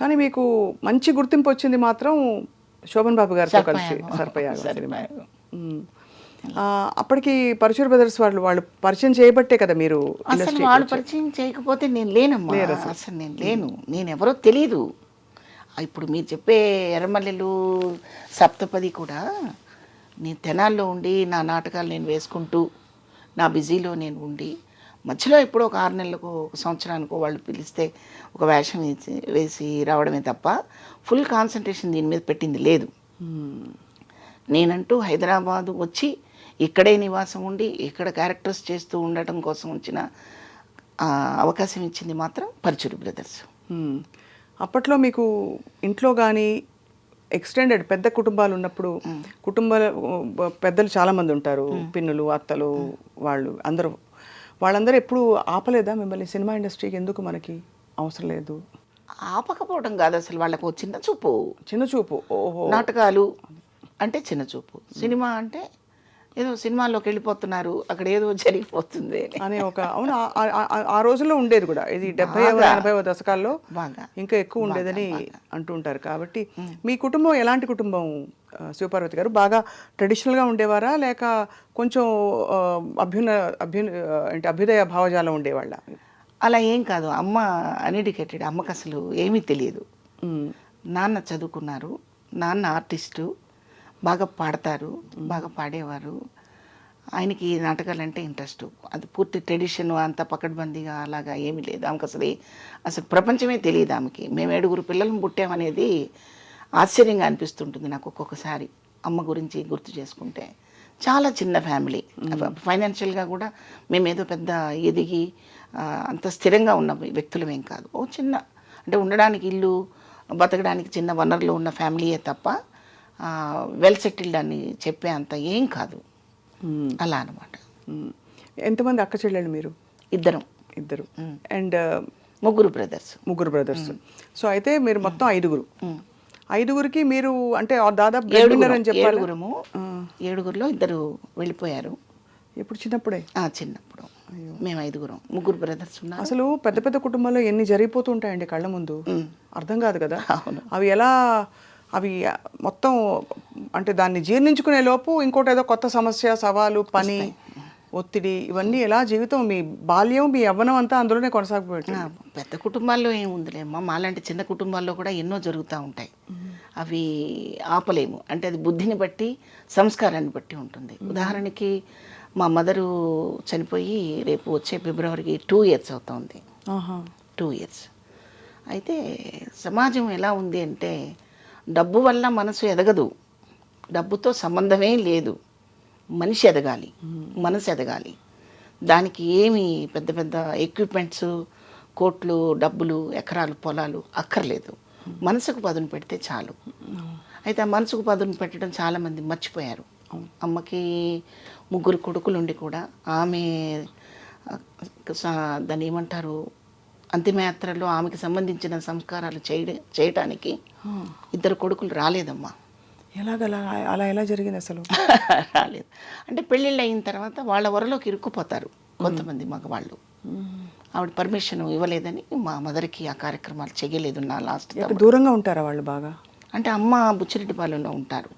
కానీ మీకు మంచి గుర్తింపు వచ్చింది మాత్రం శోభన్ బాబు గారితో కలిసి సర్పయాగం సినిమా. అప్పటికి పరశుర బ్రదర్స్ వాళ్ళు పరిచయం చేయబట్టే కదా మీరు అసలు వాళ్ళు పరిచయం చేయకపోతే నేను లేనమ్మా, అసలు నేను లేను, నేను ఎవరో తెలీదు. ఇప్పుడు మీరు చెప్పే ఎర్రమల్లెలు సప్తపది కూడా నేను తెనాల్లో ఉండి నా నాటకాలు నేను వేసుకుంటూ నా బిజీలో నేను ఉండి మధ్యలో ఎప్పుడో ఒక 6 నెలలకు ఒక సంవత్సరానికో వాళ్ళు పిలిస్తే ఒక వేషం వేసి రావడమే తప్ప ఫుల్ కాన్సన్ట్రేషన్ దీని మీద పెట్టింది లేదు. నేనంటూ హైదరాబాదు వచ్చి ఇక్కడే నివాసం ఉండి ఇక్కడ క్యారెక్టర్స్ చేస్తూ ఉండటం కోసం వచ్చిన అవకాశం ఇచ్చింది మాత్రం పరచూరి బ్రదర్స్. అప్పట్లో మీకు ఇంట్లో కానీ ఎక్స్టెండెడ్ పెద్ద కుటుంబాలు ఉన్నప్పుడు పెద్దలు చాలామంది ఉంటారు, పిన్నులు అత్తలు వాళ్ళందరూ ఎప్పుడు ఆపలేదా మిమ్మల్ని సినిమా ఇండస్ట్రీకి ఎందుకు మనకి అవసరం లేదు? ఆపకపోవడం కాదు, అసలు వాళ్ళకు చిన్న చూపు. ఓహో, నాటకాలు అంటే చిన్న చూపు, సినిమా అంటే ఏదో సినిమాల్లోకి వెళ్ళిపోతున్నారు, అక్కడ ఏదో జరిగిపోతుంది అనే ఒక అవును ఆ రోజుల్లో ఉండేది కూడా. ఇది 70వ 80వ దశకాల్లో బాగా ఇంకా ఎక్కువ ఉండేదని అంటుంటారు. కాబట్టి మీ కుటుంబం ఎలాంటి కుటుంబం శివపార్వతి గారు? బాగా ట్రెడిషనల్గా ఉండేవారా లేక కొంచెం అభ్యుదయ భావజాలం ఉండేవాళ్ళ? అలా ఏం కాదు, అమ్మ అన్ఎడ్యుకేటెడ్, అమ్మకు అసలు ఏమీ తెలియదు. నాన్న చదువుకున్నారు, నాన్న ఆర్టిస్టు, బాగా పాడతారు, బాగా పాడేవారు. ఆయనకి నాటకాలంటే ఇంట్రెస్ట్, అది పూర్తి ట్రెడిషన్ అంతా పకడ్బందీగా అలాగా ఏమీ లేదు. ఆమెకు అసలు ప్రపంచమే తెలియదు ఆమెకి. మేము 7 పిల్లలను పుట్టామనేది ఆశ్చర్యంగా అనిపిస్తుంటుంది నాకు ఒక్కొక్కసారి అమ్మ గురించి గుర్తు చేసుకుంటే. చాలా చిన్న ఫ్యామిలీ, ఫైనాన్షియల్గా కూడా మేమేదో పెద్ద ఎదిగి అంత స్థిరంగా ఉన్న వ్యక్తులమేం కాదు. ఓ చిన్న అంటే ఉండడానికి ఇల్లు, బతకడానికి చిన్న వనరులు ఉన్న ఫ్యామిలీయే తప్ప వెల్ సెటిల్డ్ అని చెప్పే అంత ఏం కాదు. అలా అనమాట. ఎంతమంది అక్క చెల్లెళ్ళు మీరు? ఇద్దరు. అండ్ ముగ్గురు బ్రదర్స్. సో అయితే మీరు మొత్తం 5గురికి మీరు అంటే దాదాపు 7గురిలో 2 వెళ్ళిపోయారు. ఎప్పుడు? చిన్నప్పుడే? చిన్నప్పుడు. మేము 5 ముగ్గురు బ్రదర్స్ ఉన్నారు. అసలు పెద్ద పెద్ద కుటుంబాల్లో ఎన్ని జరిగిపోతూ ఉంటాయండి కళ్ళ ముందు, అర్థం కాదు కదా. అవి మొత్తం అంటే దాన్ని జీర్ణించుకునే లోపు ఇంకోటి ఏదో కొత్త సమస్య, సవాలు, పని, ఒత్తిడి, ఇవన్నీ ఎలా జీవితం, మీ బాల్యం, మీ యవ్వనం అంతా అందులోనే కొనసాగిపోయింది. పెద్ద కుటుంబాల్లో ఏముందిలేమ్మా, మాలాంటి చిన్న కుటుంబాల్లో కూడా ఎన్నో జరుగుతూ ఉంటాయి. అవి ఆపలేము. అంటే అది బుద్ధిని బట్టి, సంస్కారాన్ని బట్టి ఉంటుంది. ఉదాహరణకి మా మదరు చనిపోయి రేపు వచ్చే ఫిబ్రవరికి 2 years అవుతుంది. 2 years. అయితే సమాజం ఎలా ఉంది అంటే డబ్బు వల్ల మనసు ఎదగదు, డబ్బుతో సంబంధమే లేదు. మనిషి ఎదగాలి, మనసు ఎదగాలి. దానికి ఏమి పెద్ద పెద్ద ఎక్విప్మెంట్స్, కోట్లు, డబ్బులు, ఎకరాలు, పొలాలు అక్కర్లేదు. మనసుకు పదును పెడితే చాలు. అయితే ఆ మనసుకు పదును పెట్టడం చాలామంది మర్చిపోయారు. అమ్మకి 3 కొడుకులు ఉండి కూడా ఆమె దాన్ని ఏమంటారు, అంతిమయాత్రలో ఆమెకి సంబంధించిన సంస్కారాలు చేయటానికి 2 కొడుకులు రాలేదమ్మా. అలా ఎలా జరిగింది అసలు? రాలేదు అంటే పెళ్ళిళ్ళు అయిన తర్వాత వాళ్ళ వరలోకి ఇరుక్కుపోతారు కొంతమంది మగవాళ్ళు. ఆవిడ పర్మిషన్ ఇవ్వలేదని మా మదర్కి ఆ కార్యక్రమాలు చేయలేదు. నా లాస్ట్ దూరంగా ఉంటారా వాళ్ళు బాగా? అంటే అమ్మ బుచ్చిరెడ్డిపాలెంలో ఉంటారు,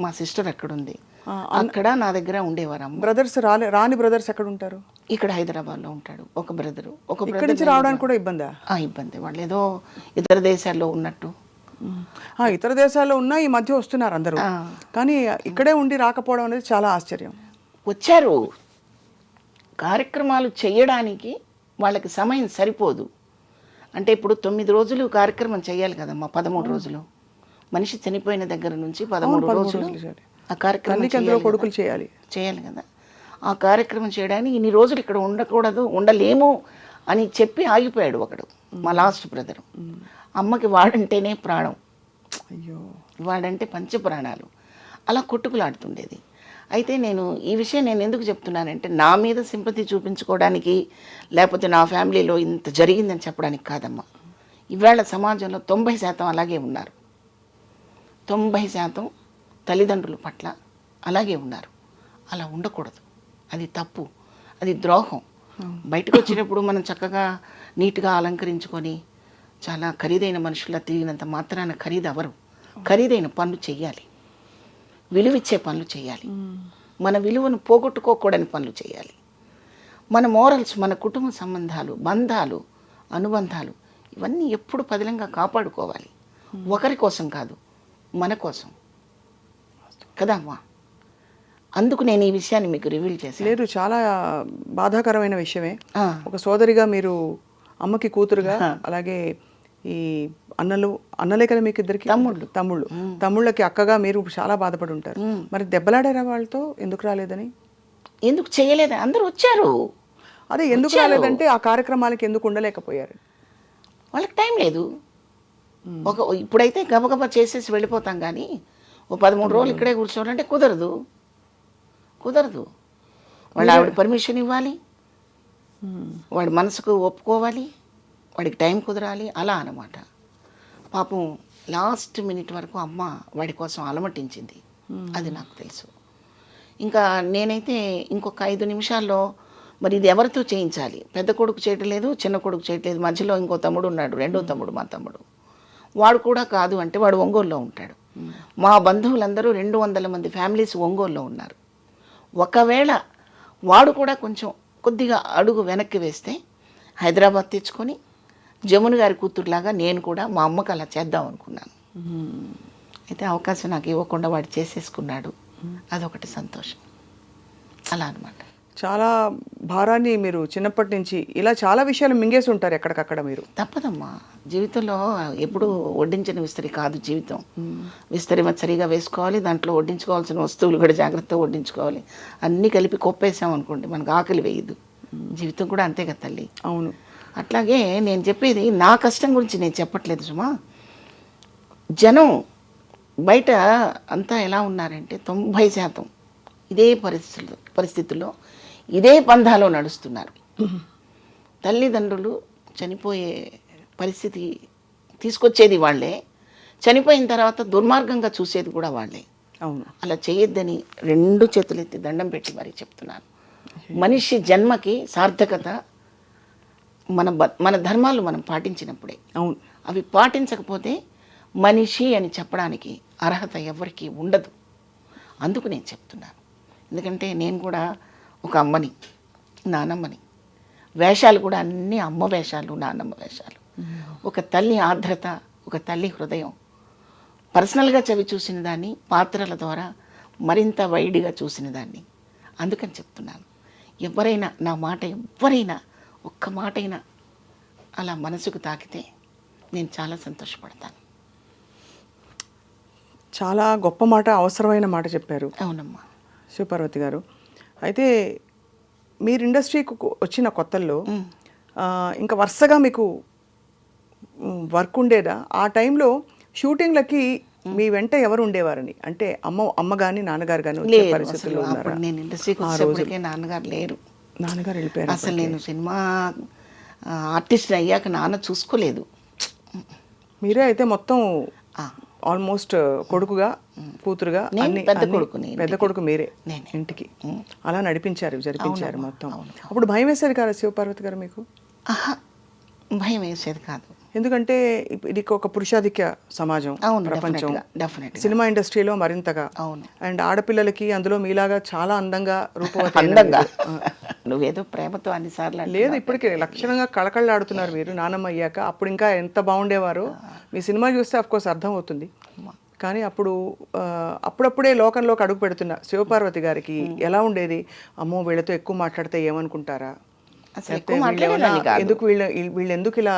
మా సిస్టర్ అక్కడుంది, అక్కడ నా దగ్గర ఉండేవారు. బ్రదర్స్ రాని బ్రదర్స్ ఎక్కడ ఉంటారు? ఇక్కడ హైదరాబాద్లో ఉంటాడు ఒక బ్రదరు. ఇక్కడి నుంచి రావడానికి కూడా ఇబ్బందా? ఇబ్బంది, వాళ్ళు ఏదో ఇతర దేశాల్లో ఉన్నట్టు. ఇతర దేశాల్లో ఉన్నా ఈ మధ్య వస్తున్నారు అందరూ, కానీ ఇక్కడే ఉండి రాకపోవడం అనేది చాలా ఆశ్చర్యం. వచ్చారు, కార్యక్రమాలు చేయడానికి వాళ్ళకి సమయం సరిపోదు. అంటే ఇప్పుడు 9 రోజులు కార్యక్రమం చేయాలి కదమ్మా, 13 రోజులు. మనిషి చనిపోయిన దగ్గర నుంచి 13 రోజులు ఆ కార్యక్రమం కొడుకులు చేయాలి కదా. ఆ కార్యక్రమం చేయడానికి ఇన్ని రోజులు ఇక్కడ ఉండలేము అని చెప్పి ఆగిపోయాడు ఒకడు, మా లాస్ట్ బ్రదరు. అమ్మకి వాడంటేనే ప్రాణం, వాడంటే పంచప్రాణాలు, అలా కొట్టుకులాడుతుండేది. అయితే ఈ విషయం నేను ఎందుకు చెప్తున్నానంటే నా మీద సింపతి చూపించుకోవడానికి, లేకపోతే నా ఫ్యామిలీలో ఇంత జరిగిందని చెప్పడానికి కాదమ్మా. ఇవాళ సమాజంలో 90% అలాగే ఉన్నారు. 90% తల్లిదండ్రుల పట్ల అలాగే ఉన్నారు. అలా ఉండకూడదు, అది తప్పు, అది ద్రోహం. బయటకు వచ్చినప్పుడు మనం చక్కగా నీట్గా అలంకరించుకొని చాలా ఖరీదైన మనుషుల తిరిగినంత మాత్రాన ఖరీదు అవరు. ఖరీదైన పనులు చెయ్యాలి, విలువిచ్చే పనులు చేయాలి, మన విలువను పోగొట్టుకోకూడని పనులు చేయాలి. మన మోరల్స్, మన కుటుంబ సంబంధాలు, బంధాలు, అనుబంధాలు ఇవన్నీ ఎప్పుడు పదిలంగా కాపాడుకోవాలి. ఒకరి కోసం కాదు, మన కోసం కదా అమ్మా. అందుకు నేను ఈ విషయాన్ని మీకు రివీల్ చేశాను. లేదు, చాలా బాధాకరమైన విషయమే. ఒక సోదరిగా మీరు, అమ్మకి కూతురుగా, అలాగే ఈ అన్నలే కదా మీకు ఇద్దరికి? తమ్ముళ్ళకి అక్కగా మీరు చాలా బాధపడి ఉంటారు. మరి దెబ్బలాడారా వాళ్ళతో? ఎందుకు రాలేదని? ఎందుకు చేయలేదు? అందరూ వచ్చారు. అదే ఎందుకు రాలేదంటే ఆ కార్యక్రమాలకి ఎందుకు ఉండలేకపోయారు? వాళ్ళకి టైం లేదు. ఇప్పుడైతే గబగబా చేసేసి వెళ్ళిపోతాం, కానీ ఓ 13 రోజులు ఇక్కడే కూర్చోవాలంటే కుదరదు. వాళ్ళు ఆవిడ పర్మిషన్ ఇవ్వాలి, వాడి మనసుకు ఒప్పుకోవాలి, వాడికి టైం కుదరాలి, అలా అన్నమాట. పాపం లాస్ట్ మినిట్ వరకు అమ్మ వాడి కోసం అలమటించింది, అది నాకు తెలుసు. ఇంకా నేనైతే ఇంకొక 5 నిమిషాల్లో మరి ఇది ఎవరితో చేయించాలి? పెద్ద కొడుకు చేయటం లేదు, చిన్న కొడుకు చేయట్లేదు, మధ్యలో ఇంకో తమ్ముడు ఉన్నాడు, రెండో తమ్ముడు, మా తమ్ముడు. వాడు కూడా కాదు అంటే వాడు ఒంగోలులో ఉంటాడు. మా బంధువులందరూ 200 మంది ఫ్యామిలీస్ ఒంగోలులో ఉన్నారు. ఒకవేళ వాడు కూడా కొద్దిగా అడుగు వెనక్కి వేస్తే హైదరాబాద్ తెచ్చుకొని జమున గారి కూతురులాగా నేను కూడా మా అమ్మకు అలా చేద్దాం అనుకున్నాను. అయితే అవకాశం నాకు ఇవ్వకుండా వాడు చేసేసుకున్నాడు. అదొకటి సంతోషం. అలా అనమాట. చాలా భారాన్ని మీరు చిన్నప్పటి నుంచి ఇలా చాలా విషయాలు మింగేసి ఉంటారు ఎక్కడికక్కడ. మీరు తప్పదమ్మా, జీవితంలో ఎప్పుడు వడ్డించని విస్తరి కాదు జీవితం. విస్తరి సరిగా వేసుకోవాలి, దాంట్లో వడ్డించుకోవాల్సిన వస్తువులు కూడా జాగ్రత్తగా వడ్డించుకోవాలి. అన్నీ కలిపి కొప్పేసాం అనుకోండి, మనకు ఆకలి వేయదు. జీవితం కూడా అంతే కదా తల్లి. అవును. అట్లాగే నేను చెప్పేది నా కష్టం గురించి నేను చెప్పట్లేదు సుమా. జనం బయట అంతా ఎలా ఉన్నారంటే 90% ఇదే పరిస్థితుల్లో ఇదే పంధాలో నడుస్తున్నారు. తల్లిదండ్రులు చనిపోయే పరిస్థితి తీసుకొచ్చేది వాళ్ళే, చనిపోయిన తర్వాత దుర్మార్గంగా చూసేది కూడా వాళ్ళే. అవును. అలా చేయొద్దని 2 చేతులెత్తి దండం పెట్టి మరీ చెప్తున్నాను. మనిషి జన్మకి సార్థకత మన ధర్మాలు మనం పాటించినప్పుడే. అవును. అవి పాటించకపోతే మనిషి అని చెప్పడానికి అర్హత ఎవరికీ ఉండదు. అందుకు నేను చెప్తున్నాను. ఎందుకంటే నేను కూడా ఒక అమ్మని, నానమ్మని. వేషాలు కూడా అన్నీ అమ్మ వేషాలు, నానమ్మ వేషాలు. ఒక తల్లి ఆర్ద్రత, ఒక తల్లి హృదయం పర్సనల్గా చవి చూసిన దాన్ని, పాత్రల ద్వారా మరింత వైడ్గా చూసిన దాన్ని. అందుకని చెప్తున్నాను, ఎవరైనా నా మాట, ఎవరైనా ఒక్క మాటైనా అలా మనసుకు తాకితే నేను చాలా సంతోషపడతాను. చాలా గొప్ప మాట, అవసరమైన మాట చెప్పారు. అవునమ్మా. శివపార్వతి గారు, అయితే మీరు ఇండస్ట్రీకి వచ్చిన కొత్తల్లో ఇంకా వరుసగా మీకు వర్క్ ఉండేదా? ఆ టైంలో షూటింగ్లకి మీ వెంట ఎవరు ఉండేవారని, అంటే అమ్మ కానీ నాన్నగారు కానీ వచ్చే పరిస్థితుల్లో ఉన్నారా? నేను ఇండస్ట్రీకి వచ్చేప్పటికే నాన్నగారు లేరు. నాన్నగారు వెళ్ళిపోయారు. అసలు నేను సినిమా ఆర్టిస్ట్ అయ్యాక నాన్న చూసుకోలేదు. మీరే అయితే మొత్తం ఆల్మోస్ట్ కొడుకుగా, కూతురుగా, పెద్ద కొడుకు మీరే ఇంటికి అలా జరిపించారు మొత్తం. అప్పుడు భయం వేసేది కాదు శివపార్వతి గారు మీకు? భయం వేసేది కాదు. ఎందుకంటే ఇది ఒక పురుషాధిక్య సమాజం, ప్రపంచం. సినిమా ఇండస్ట్రీలో మరింతగా. అండ్ ఆడపిల్లలకి అందులో మీలాగా చాలా అందంగా రూపవతంగా. నువ్వేదో ప్రేమతో అన్నిసార్లు లేదు, ఇప్పటికే లక్షణంగా కళకళలాడుతున్నారు మీరు నానమ్మ అయ్యాక. అప్పుడు ఇంకా ఎంత బాగుండేవారో మీ సినిమా చూస్తే అఫ్కోర్స్ అర్థం అవుతుంది. కానీ అప్పుడప్పుడే లోకంలోకి అడుగు పెడుతున్న శివపార్వతి గారికి ఎలా ఉండేది? అమ్మో వీళ్ళతో ఎక్కువ మాట్లాడితే ఏమనుకుంటారా, ఎందుకు వీళ్ళు ఎందుకు ఇలా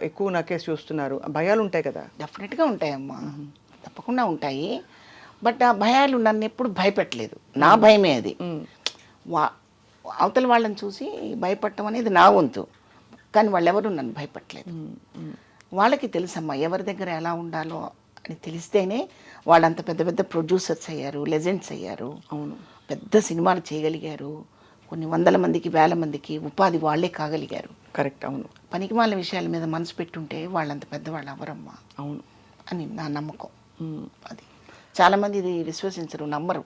ఎక్కువ నాకేసి చూస్తున్నారు, భయాలు ఉంటాయి కదా? డెఫినెట్గా ఉంటాయమ్మా, తప్పకుండా ఉంటాయి. బట్ ఆ భయాలు నన్ను ఎప్పుడు భయపెట్టలేదు. నా భయమే అది. అవతల వాళ్ళని చూసి భయపడటం అనేది నా వంతు, కానీ వాళ్ళెవరూ నన్ను భయపట్టలేదు. వాళ్ళకి తెలుసమ్మా ఎవరి దగ్గర ఎలా ఉండాలో అని తెలిస్తేనే వాళ్ళంత పెద్ద పెద్ద ప్రొడ్యూసర్స్ అయ్యారు, లెజెండ్స్ అయ్యారు. అవును, పెద్ద సినిమాలు చేయగలిగారు, కొన్ని 100 మందికి 1000 మందికి ఉపాధి వాళ్ళే కాగలిగారు. కరెక్ట్. అవును. పనికిమాల విషయాల మీద మనసు పెట్టుంటే వాళ్ళంత పెద్దవాళ్ళు అవరమ్మా. అవును అని నా నమ్మకం. అది చాలామంది ఇది విశ్వసించరు, నమ్మరు.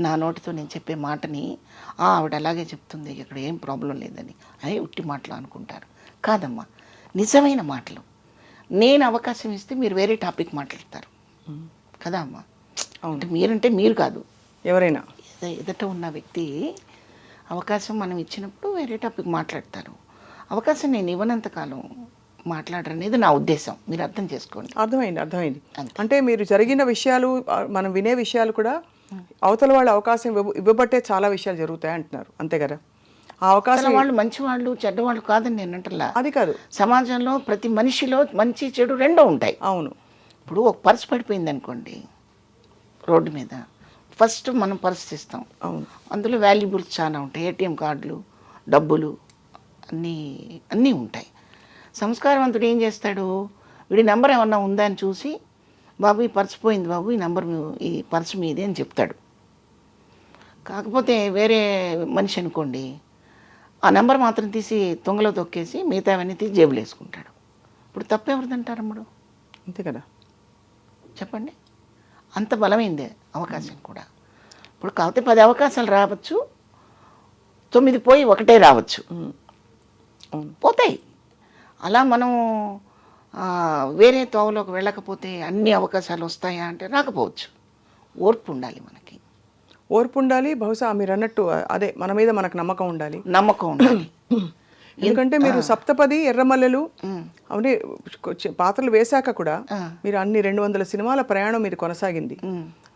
నా నోటితో నేను చెప్పే మాటని ఆవిడ అలాగే చెప్తుంది, ఇక్కడ ఏం ప్రాబ్లం లేదని, అదే ఉట్టి మాటలు అనుకుంటారు. కాదమ్మా, నిజమైన మాటలు. నేను అవకాశం ఇస్తే మీరు వేరే టాపిక్ మాట్లాడతారు కదా అమ్మ. అంటే మీరంటే మీరు కాదు, ఎవరైనా ఎదుట ఉన్న వ్యక్తి అవకాశం మనం ఇచ్చినప్పుడు వేరే టాపిక్ మాట్లాడతారు. అవకాశం నేను ఇవ్వనంతకాలం మాట్లాడరనేది నా ఉద్దేశం, మీరు అర్థం చేసుకోండి. అర్థమైంది. అంటే మీరు జరిగిన విషయాలు, మనం వినే విషయాలు కూడా అవతల వాళ్ళ అవకాశం ఇవ్వబట్టే చాలా విషయాలు జరుగుతాయి అంటున్నారు, అంతే కదా? ఆ అవకాశం వాళ్ళు మంచివాళ్ళు చెడ్డవాళ్ళు కాదని నేను అంటలా. అది కాదు, సమాజంలో ప్రతి మనిషిలో మంచి చెడు రెండూ ఉంటాయి. అవును. ఇప్పుడు ఒక పర్స్ పడిపోయింది అనుకోండి రోడ్డు మీద, ఫస్ట్ మనం పర్స్ తీస్తాం. అవును. అందులో వాల్యుబుల్స్ చాలా ఉంటాయి, ఏటీఎం కార్డులు, డబ్బులు, అన్నీ ఉంటాయి. సంస్కారవంతుడు ఏం చేస్తాడు, వీడి నెంబర్ ఏమన్నా ఉందా అని చూసి, బాబు ఈ పర్స్ పోయింది బాబు, ఈ నెంబర్ ఈ పర్స్ మీదే అని చెప్తాడు. కాకపోతే వేరే మనిషి అనుకోండి, ఆ నెంబర్ మాత్రం తీసి తొంగలో తొక్కేసి మిగతావన్నీ తీసి జేబులు వేసుకుంటాడు. ఇప్పుడు తప్పెవరిదంటారు అమ్మడు? అంతే కదా, చెప్పండి. అంత బలమైందే అవకాశం కూడా. ఇప్పుడు కాకపోతే 10 అవకాశాలు రావచ్చు, 9 పోయి 1 రావచ్చు, పోతాయి. అలా మనం వేరే తోవలోకి వెళ్ళకపోతే అన్ని అవకాశాలు వస్తాయా అంటే రాకపోవచ్చు. ఓర్పు ఉండాలి మనకి, ఓర్పు ఉండాలి. బహుశా మీరు అన్నట్టు అదే, మన మీద మనకు నమ్మకం ఉండాలి. ఎందుకంటే మీరు సప్తపది, ఎర్రమల్లెలు అవన్నీ పాత్రలు వేశాక కూడా మీరు అన్ని 200 సినిమాల ప్రయాణం మీరు కొనసాగింది.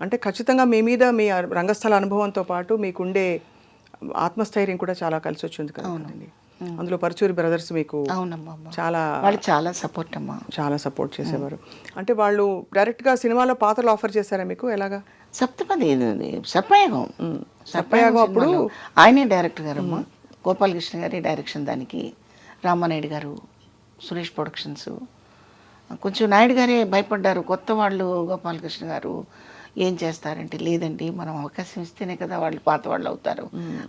అంటే ఖచ్చితంగా మీ మీద మీ రంగస్థల అనుభవంతో పాటు మీకుండే ఆత్మస్థైర్యం కూడా చాలా కలిసి వచ్చింది కదండి. అందులో పరుచూరి బ్రదర్స్ మీకు చాలా సపోర్ట్ అమ్మా, చాలా సపోర్ట్ చేసేవారు. అంటే వాళ్ళు డైరెక్ట్గా సినిమాలో పాత్రలు ఆఫర్ చేశారా మీకు? ఎలాగా? సప్తపది సర్పయాగం అప్పుడు ఆయనే డైరెక్టర్ గారు అమ్మా, గోపాలకృష్ణ గారి డైరెక్షన్ దానికి, రామానాయుడు గారు, సురేష్ ప్రొడక్షన్స్. కొంచెం నాయుడు గారే భయపడ్డారు, కొత్త వాళ్ళు గోపాలకృష్ణ గారు ఏం చేస్తారంటే, లేదండి మనం అవకాశం ఇస్తేనే కదా వాళ్ళు పాత వాళ్ళు అవుతారు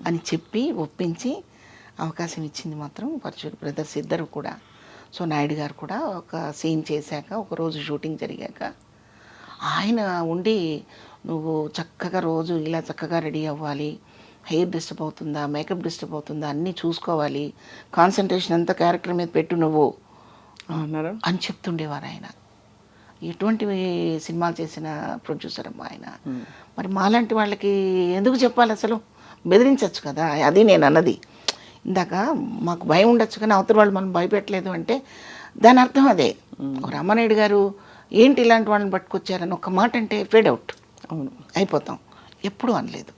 అని చెప్పి ఒప్పించి అవకాశం ఇచ్చింది మాత్రం పరచూరి బ్రదర్స్ ఇద్దరు కూడా. సో నాయుడు గారు కూడా ఒక సీన్ చేశాక, ఒకరోజు షూటింగ్ జరిగాక ఆయన ఉండి, నువ్వు చక్కగా రోజు ఇలా చక్కగా రెడీ అవ్వాలి, హెయిర్ డిస్టర్బ్ అవుతుందా, మేకప్ డిస్టర్బ్ అవుతుందా అన్నీ చూసుకోవాలి, కాన్సన్ట్రేషన్ అంతా క్యారెక్టర్ మీద పెట్టు నువ్వు అన్నారు అని చెప్తుండేవారు ఆయన. ఎటువంటి సినిమాలు చేసిన ప్రొడ్యూసర్ అమ్మా ఆయన. మరి మాలాంటి వాళ్ళకి ఎందుకు చెప్పాలి అసలు? బెదిరించవచ్చు కదా, అది నేను అన్నది ఇందాక. మాకు భయం ఉండొచ్చు కానీ అవతల వాళ్ళు మనం భయపెట్టలేదు అంటే దాని అర్థం అదే. రామానాయుడు గారు ఏంటి ఇలాంటి వాళ్ళని పట్టుకొచ్చారని ఒక మాట అంటే ఫేడ్ అవుట్ అయిపోతాం, ఎప్పుడూ అనలేదు.